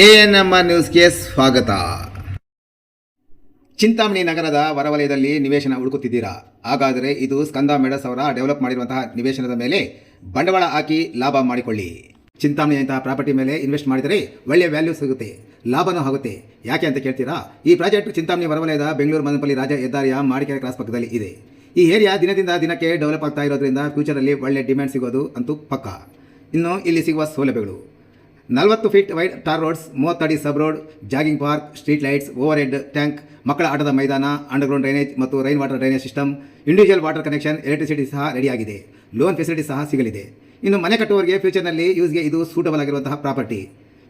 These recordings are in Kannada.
ಎಎನ್ಎಂ ನ್ಯೂಸ್ಗೆ ಸ್ವಾಗತ. ಚಿಂತಾಮಣಿ ನಗರದ ಹೊರವಲಯದಲ್ಲಿ ನಿವೇಶನ ಹುಡುಕುತ್ತಿದ್ದೀರಾ? ಹಾಗಾದರೆ ಇದು ಸ್ಕಂದ ಮೆಡಸ್ ಅವರ ಡೆವಲಪ್ ಮಾಡಿರುವಂತಹ ನಿವೇಶನದ ಮೇಲೆ ಬಂಡವಾಳ ಹಾಕಿ ಲಾಭ ಮಾಡಿಕೊಳ್ಳಿ. ಚಿಂತಾಮಣಿಯಂತಹ ಪ್ರಾಪರ್ಟಿ ಮೇಲೆ ಇನ್ವೆಸ್ಟ್ ಮಾಡಿದರೆ ಒಳ್ಳೆಯ ವ್ಯಾಲ್ಯೂ ಸಿಗುತ್ತೆ, ಲಾಭನೂ ಆಗುತ್ತೆ. ಯಾಕೆ ಅಂತ ಕೇಳ್ತೀರಾ? ಈ ಪ್ರಾಜೆಕ್ಟ್ ಚಿಂತಾಮಣಿ ಹೊರವಲಯದ ಬೆಂಗಳೂರು ಮದನಪಲ್ಲಿ ರಾಜ ಹೆದ್ದಾರಿಯ ಮಾಡಿಕೆರೆ ಕ್ರಾಸ್ ಪಕ್ಕದಲ್ಲಿ ಇದೆ. ಈ ಏರಿಯಾ ದಿನದಿಂದ ದಿನಕ್ಕೆ ಡೆವಲಪ್ ಆಗ್ತಾ ಇರೋದ್ರಿಂದ ಫ್ಯೂಚರಲ್ಲಿ ಒಳ್ಳೆ ಡಿಮ್ಯಾಂಡ್ ಸಿಗೋದು ಅಂತೂ ಪಕ್ಕ. ಇನ್ನು ಇಲ್ಲಿ ಸಿಗುವ ಸೌಲಭ್ಯಗಳು: 40 ಫೀಟ್ ವೈಡ್ ಟಾರ್ ರೋಡ್ಸ್, 30 ಅಡಿ sub road, jogging park, street lights, over head tank, ಮಕ್ಕಳ ಆಟದ ಮೈದಾನ, ಅಂಡರ್ಗ್ರೌಂಡ್ ಡ್ರೈನೇಜ್ ಮತ್ತು rain water drainage system, individual water connection, electricity ಸಹ ರೆಡಿಯಾಗಿದೆ. ಲೋನ್ ಫೆಸಿಲಿಟಿ ಸಹ ಸಿಗಲಿದೆ. ಇನ್ನು ಮನೆ ಕಟ್ಟುವವರಿಗೆ ಫ್ಯೂಚರ್ನಲ್ಲಿ ಯೂಸ್ಗೆ ಇದು ಸೂಟಬಲ್ ಆಗಿರುವಂತಹ ಪ್ರಾಪರ್ಟಿ.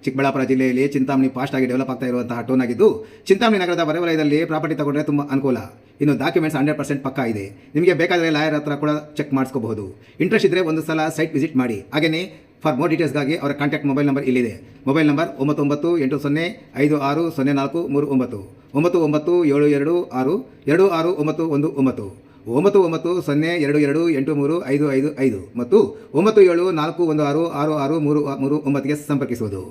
ಚಿಕ್ಕಬಳ್ಳಾಪುರ ಜಿಲ್ಲೆಯಲ್ಲಿ ಚಿಂತಾಮಣಿ ಫಾಸ್ಟ್ ಆಗಿ ಡೆವಲಪ್ ಆಗ್ತಾ ಇರುವಂತಹ ಟೌನ್ ಆಗಿದ್ದು, ಚಿಂತಾಮಣಿ ನಗರದ ಹೊರವಲಯದಲ್ಲಿ ಪ್ರಾಪರ್ಟಿ ತಗೊಂಡ್ರೆ ತುಂಬ ಅನುಕೂಲ. ಇನ್ನು ಡಾಕ್ಯುಮೆಂಟ್ಸ್ 100% ಪಕ್ಕಾ ಇದೆ. ನಿಮಗೆ ಬೇಕಾದರೆ ಲಾಯರ್ ಹತ್ರ ಕೂಡ ಚೆಕ್ ಮಾಡಿಸ್ಕೋಬಹುದು. ಇಂಟ್ರೆಸ್ಟ್ ಇದ್ದರೆ ಒಂದು ಸಲ ಸೈಟ್ ವಿಸಿಟ್ ಮಾಡಿ. ಹಾಗೆಯೇ ಫಾರ್ ಮೋರ್ ಡೀಟೇಲ್ಸ್ಗಾಗಿ ಅವರ ಕಾಂಟ್ಯಾಕ್ಟ್ ಮೊಬೈಲ್ ನಂಬರ್ ಇಲ್ಲಿದೆ. ಮೊಬೈಲ್ ನಂಬರ್ 9980560439, 9972262691, 992022835555 ಮತ್ತು 9741666339ಗೆ ಸಂಪರ್ಕಿಸುವುದು.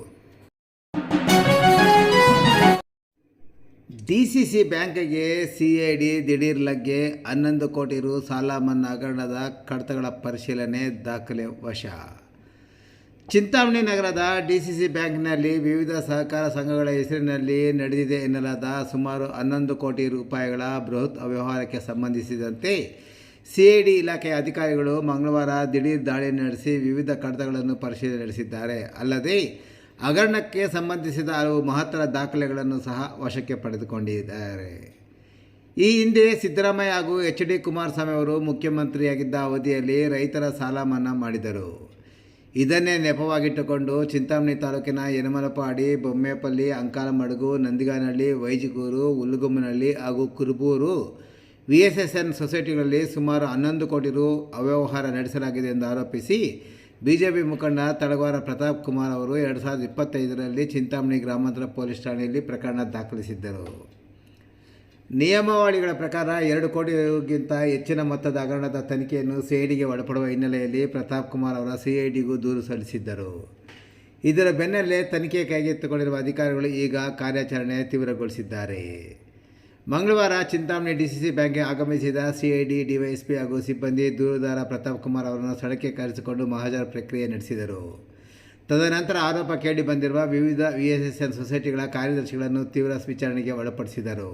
ಡಿಸಿಸಿ ಬ್ಯಾಂಕ್ಗೆ ಸಿಐಡಿ ದಿಢೀರ್ ಲಗ್ಗೆ. 11 ಕೋಟಿ ರು ಸಾಲ ಮನ್ನಾ ಹಗರಣದ ಕಡತಗಳ ಪರಿಶೀಲನೆ, ದಾಖಲೆ ವಶ. ಚಿಂತಾಮಣಿ ನಗರದ ಡಿಸಿಸಿ ಬ್ಯಾಂಕ್ನಲ್ಲಿ ವಿವಿಧ ಸಹಕಾರ ಸಂಘಗಳ ಹೆಸರಿನಲ್ಲಿ ನಡೆದಿದೆ ಎನ್ನಲಾದ ಸುಮಾರು 11 ಕೋಟಿ ರೂಪಾಯಿಗಳ ಬೃಹತ್ ಅವ್ಯವಹಾರಕ್ಕೆ ಸಂಬಂಧಿಸಿದಂತೆ ಸಿಐಡಿ ಇಲಾಖೆಯ ಅಧಿಕಾರಿಗಳು ಮಂಗಳವಾರ ದಿಢೀರ್ ದಾಳಿ ನಡೆಸಿ ವಿವಿಧ ಕಡತಗಳನ್ನು ಪರಿಶೀಲನೆ ನಡೆಸಿದ್ದಾರೆ. ಅಲ್ಲದೆ ಹಗರಣಕ್ಕೆ ಸಂಬಂಧಿಸಿದ ಹಲವು ಮಹತ್ತರ ದಾಖಲೆಗಳನ್ನು ಸಹ ವಶಕ್ಕೆ ಪಡೆದುಕೊಂಡಿದ್ದಾರೆ. ಈ ಹಿಂದೆ ಸಿದ್ದರಾಮಯ್ಯ ಹಾಗೂ HD ಕುಮಾರಸ್ವಾಮಿ ಅವರು ಮುಖ್ಯಮಂತ್ರಿಯಾಗಿದ್ದ ಅವಧಿಯಲ್ಲಿ ರೈತರ ಸಾಲ ಮನ್ನಾ ಮಾಡಿದರು. ಇದನ್ನೇ ನೆಪವಾಗಿಟ್ಟುಕೊಂಡು ಚಿಂತಾಮಣಿ ತಾಲೂಕಿನ ಯನಮಲಪಾಡಿ, ಬೊಮ್ಮೇಪಲ್ಲಿ, ಅಂಕಾಲಮಡುಗು, ನಂದಿಗಾನಹಳ್ಳಿ, ವೈಜಿಗೂರು, ಹುಲ್ಲುಗುಮ್ಮನಹಳ್ಳಿ ಹಾಗೂ ಕುರುಬೂರು VSSN ಸೊಸೈಟಿಗಳಲ್ಲಿ ಸುಮಾರು 11 ಕೋಟಿ ರು ಅವ್ಯವಹಾರ ನಡೆಸಲಾಗಿದೆ ಎಂದು ಆರೋಪಿಸಿ ಬಿಜೆಪಿ ಮುಖಂಡ ತಳವಾರ ಪ್ರತಾಪ್ ಕುಮಾರ್ ಅವರು 2025ರಲ್ಲಿ ಚಿಂತಾಮಣಿ ಗ್ರಾಮಾಂತರ ಪೊಲೀಸ್ ಠಾಣೆಯಲ್ಲಿ ಪ್ರಕರಣ ದಾಖಲಿಸಿದ್ದರು. ನಿಯಮಾವಳಿಗಳ ಪ್ರಕಾರ 2 ಕೋಟಿಗಿಂತ ಹೆಚ್ಚಿನ ಮೊತ್ತದ ಹಗರಣದ ತನಿಖೆಯನ್ನು ಸಿಐಡಿಗೆ ಒಳಪಡುವ ಹಿನ್ನೆಲೆಯಲ್ಲಿ ಪ್ರತಾಪ್ ಕುಮಾರ್ ಅವರ ಸಿಐಡಿಗೂ ದೂರು ಸಲ್ಲಿಸಿದ್ದರು. ಇದರ ಬೆನ್ನಲ್ಲೇ ತನಿಖೆ ಕೈಗೆತ್ತಿಕೊಂಡಿರುವ ಅಧಿಕಾರಿಗಳು ಈಗ ಕಾರ್ಯಾಚರಣೆ ತೀವ್ರಗೊಳಿಸಿದ್ದಾರೆ. ಮಂಗಳವಾರ ಚಿಂತಾಮಣಿ ಡಿಸಿಸಿ ಬ್ಯಾಂಕ್ಗೆ ಆಗಮಿಸಿದ ಸಿಐಡಿ ಡಿವೈಎಸ್ಪಿ ಹಾಗೂ ಸಿಬ್ಬಂದಿ ದೂರುದಾರ ಪ್ರತಾಪ್ ಕುಮಾರ್ ಅವರನ್ನು ಸ್ಥಳಕ್ಕೆ ಕರೆಸಿಕೊಂಡು ಮಹಾಜರು ಪ್ರಕ್ರಿಯೆ ನಡೆಸಿದರು. ತದನಂತರ ಆರೋಪ ಕೇಳಿ ಬಂದಿರುವ ವಿವಿಧ VSSN ಸೊಸೈಟಿಗಳ ಕಾರ್ಯದರ್ಶಿಗಳನ್ನು ತೀವ್ರ ವಿಚಾರಣೆಗೆ ಒಳಪಡಿಸಿದರು.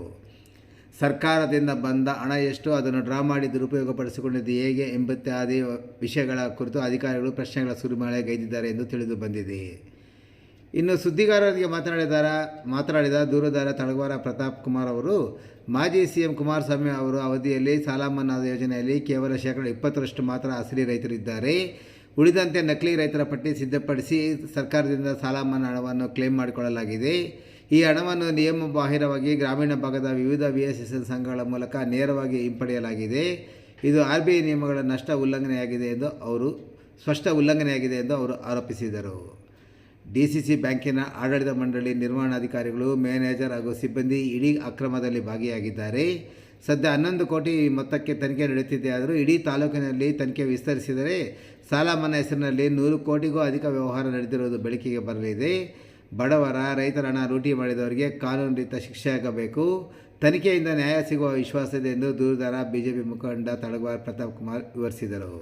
ಸರ್ಕಾರದಿಂದ ಬಂದ ಹಣ ಎಷ್ಟು, ಅದನ್ನು ಡ್ರಾ ಮಾಡಿ ದುರುಪಯೋಗಪಡಿಸಿಕೊಂಡಿದ್ದು ಹೇಗೆ ಎಂಬಿತ್ಯಾದಿ ವಿಷಯಗಳ ಕುರಿತು ಅಧಿಕಾರಿಗಳು ಪ್ರಶ್ನೆಗಳ ಸುರಿಮಳೆಗೈದಿದ್ದಾರೆ ಎಂದು ತಿಳಿದು ಬಂದಿದೆ. ಇನ್ನು ಸುದ್ದಿಗಾರರಿಗೆ ಮಾತನಾಡಿದ ದೂರುದಾರ ತಳವಾರ ಪ್ರತಾಪ್ ಕುಮಾರ್ ಅವರು, ಮಾಜಿ CM ಕುಮಾರಸ್ವಾಮಿ ಅವರ ಅವಧಿಯಲ್ಲಿ ಸಾಲ ಮನ್ನಾದ ಯೋಜನೆಯಲ್ಲಿ ಕೇವಲ 20% ಮಾತ್ರ ಅಸಲಿ ರೈತರಿದ್ದಾರೆ. ಉಳಿದಂತೆ ನಕಲಿ ರೈತರ ಪಟ್ಟಿ ಸಿದ್ಧಪಡಿಸಿ ಸರ್ಕಾರದಿಂದ ಸಾಲ ಮನ್ನಾ ಹಣವನ್ನು ಕ್ಲೇಮ್ ಮಾಡಿಕೊಳ್ಳಲಾಗಿದೆ. ಈ ಹಣವನ್ನು ನಿಯಮ ಬಾಹಿರವಾಗಿ ಗ್ರಾಮೀಣ ಭಾಗದ ವಿವಿಧ VSSN ಸಂಘಗಳ ಮೂಲಕ ನೇರವಾಗಿ ಹಿಂಪಡೆಯಲಾಗಿದೆ. ಇದು RBI ನಿಯಮಗಳ ಸ್ಪಷ್ಟ ಉಲ್ಲಂಘನೆಯಾಗಿದೆ ಎಂದು ಅವರು ಆರೋಪಿಸಿದರು. ಡಿಸಿಸಿ ಬ್ಯಾಂಕಿನ ಆಡಳಿತ ಮಂಡಳಿ ನಿರ್ವಹಣಾಧಿಕಾರಿಗಳು, ಮ್ಯಾನೇಜರ್ ಹಾಗೂ ಸಿಬ್ಬಂದಿ ಇಡೀ ಅಕ್ರಮದಲ್ಲಿ ಭಾಗಿಯಾಗಿದ್ದಾರೆ. ಸದ್ಯ 11 ಕೋಟಿ ಮೊತ್ತಕ್ಕೆ ತನಿಖೆ ನಡೆಯುತ್ತಿದೆ. ಆದರೂ ಇಡೀ ತಾಲೂಕಿನಲ್ಲಿ ತನಿಖೆ ವಿಸ್ತರಿಸಿದರೆ ಸಾಲ ಮನ್ನಾ ಹೆಸರಿನಲ್ಲಿ 100 ಕೋಟಿಗೂ ಅಧಿಕ ವ್ಯವಹಾರ ನಡೆದಿರುವುದು ಬೆಳಕಿಗೆ ಬರಲಿದೆ. ಬಡವರ, ರೈತರ ಹಣ ಲೂಟಿ ಮಾಡಿದವರಿಗೆ ಕಾನೂನು ರೀತ ಶಿಕ್ಷೆಯಾಗಬೇಕು. ತನಿಖೆಯಿಂದ ನ್ಯಾಯ ಸಿಗುವ ವಿಶ್ವಾಸವಿದೆ ಎಂದು ದೂರುದಾರ ಬಿಜೆಪಿ ಮುಖಂಡ ತಳವಾರ ಪ್ರತಾಪ್ ಕುಮಾರ್ ವಿವರಿಸಿದರು.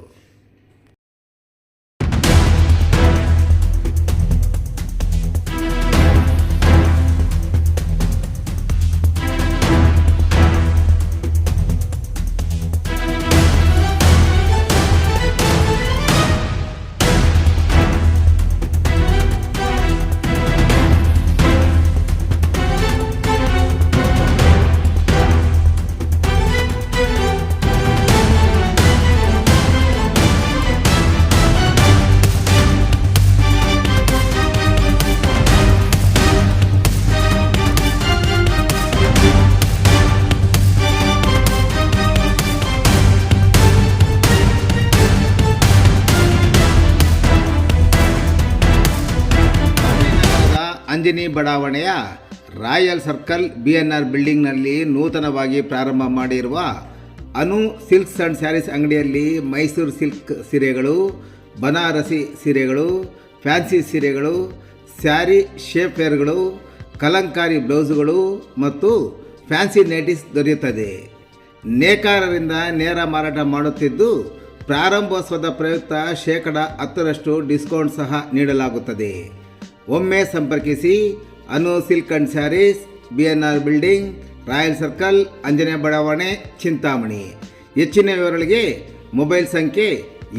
ಅಂಜನಿ ಬಡಾವಣೆಯ ರಾಯಲ್ ಸರ್ಕಲ್ BNR ಬಿಲ್ಡಿಂಗ್ನಲ್ಲಿ ನೂತನವಾಗಿ ಪ್ರಾರಂಭ ಮಾಡಿರುವ ಅನು ಸಿಲ್ಕ್ಸ್ ಆ್ಯಂಡ್ ಸ್ಯಾರೀಸ್ ಅಂಗಡಿಯಲ್ಲಿ ಮೈಸೂರು ಸಿಲ್ಕ್ ಸೀರೆಗಳು, ಬನಾರಸಿ ಸೀರೆಗಳು, ಫ್ಯಾನ್ಸಿ ಸೀರೆಗಳು, ಸ್ಯಾರಿ ಶೇಪ್ ವೇರ್ಗಳು, ಕಲಂಕಾರಿ ಬ್ಲೌಸುಗಳು ಮತ್ತು ಫ್ಯಾನ್ಸಿ ನೈಟೀಸ್ ದೊರೆಯುತ್ತದೆ. ನೇಕಾರರಿಂದ ನೇರ ಮಾರಾಟ ಮಾಡುತ್ತಿದ್ದು ಪ್ರಾರಂಭೋತ್ಸವದ ಪ್ರಯುಕ್ತ 10% ಡಿಸ್ಕೌಂಟ್ ಸಹ ನೀಡಲಾಗುತ್ತದೆ. ಒಮ್ಮೆ ಸಂಪರ್ಕಿಸಿ Anu silk and sarees, BNR building, royal circle, Anjane ಬಡಾವಣೆ, ಚಿಂತಾಮಣಿ. ಹೆಚ್ಚಿನ ವಿವರಗಳಿಗೆ ಮೊಬೈಲ್ ಸಂಖ್ಯೆ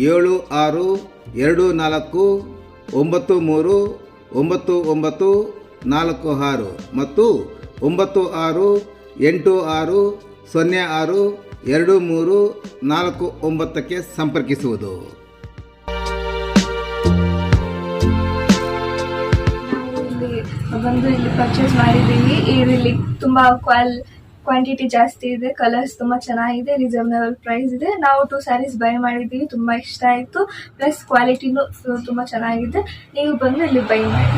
7694939946 ಮತ್ತು 9686062349ಕ್ಕೆ ಸಂಪರ್ಕಿಸುವುದು. ಇಲ್ಲಿ ಪರ್ಚೇಸ್ ಮಾಡಿದ್ದೀವಿ. ಇಲ್ಲಿ ತುಂಬ ಕ್ವಾಂಟಿಟಿ ಜಾಸ್ತಿ ಇದೆ, ಕಲರ್ಸ್ ತುಂಬ ಚೆನ್ನಾಗಿದೆ, ರೀಸನಬಲ್ ಪ್ರೈಸ್ ಇದೆ. ನಾವು 2 ಸ್ಯಾರೀಸ್ ಬೈ ಮಾಡಿದ್ದೀವಿ, ತುಂಬ ಇಷ್ಟ ಆಯಿತು. ಪ್ಲಸ್ ಕ್ವಾಲಿಟಿನೂ ತುಂಬ ಚೆನ್ನಾಗಿದೆ. ನೀವು ಬಂದು ಇಲ್ಲಿ ಬೈ ಮಾಡಿ.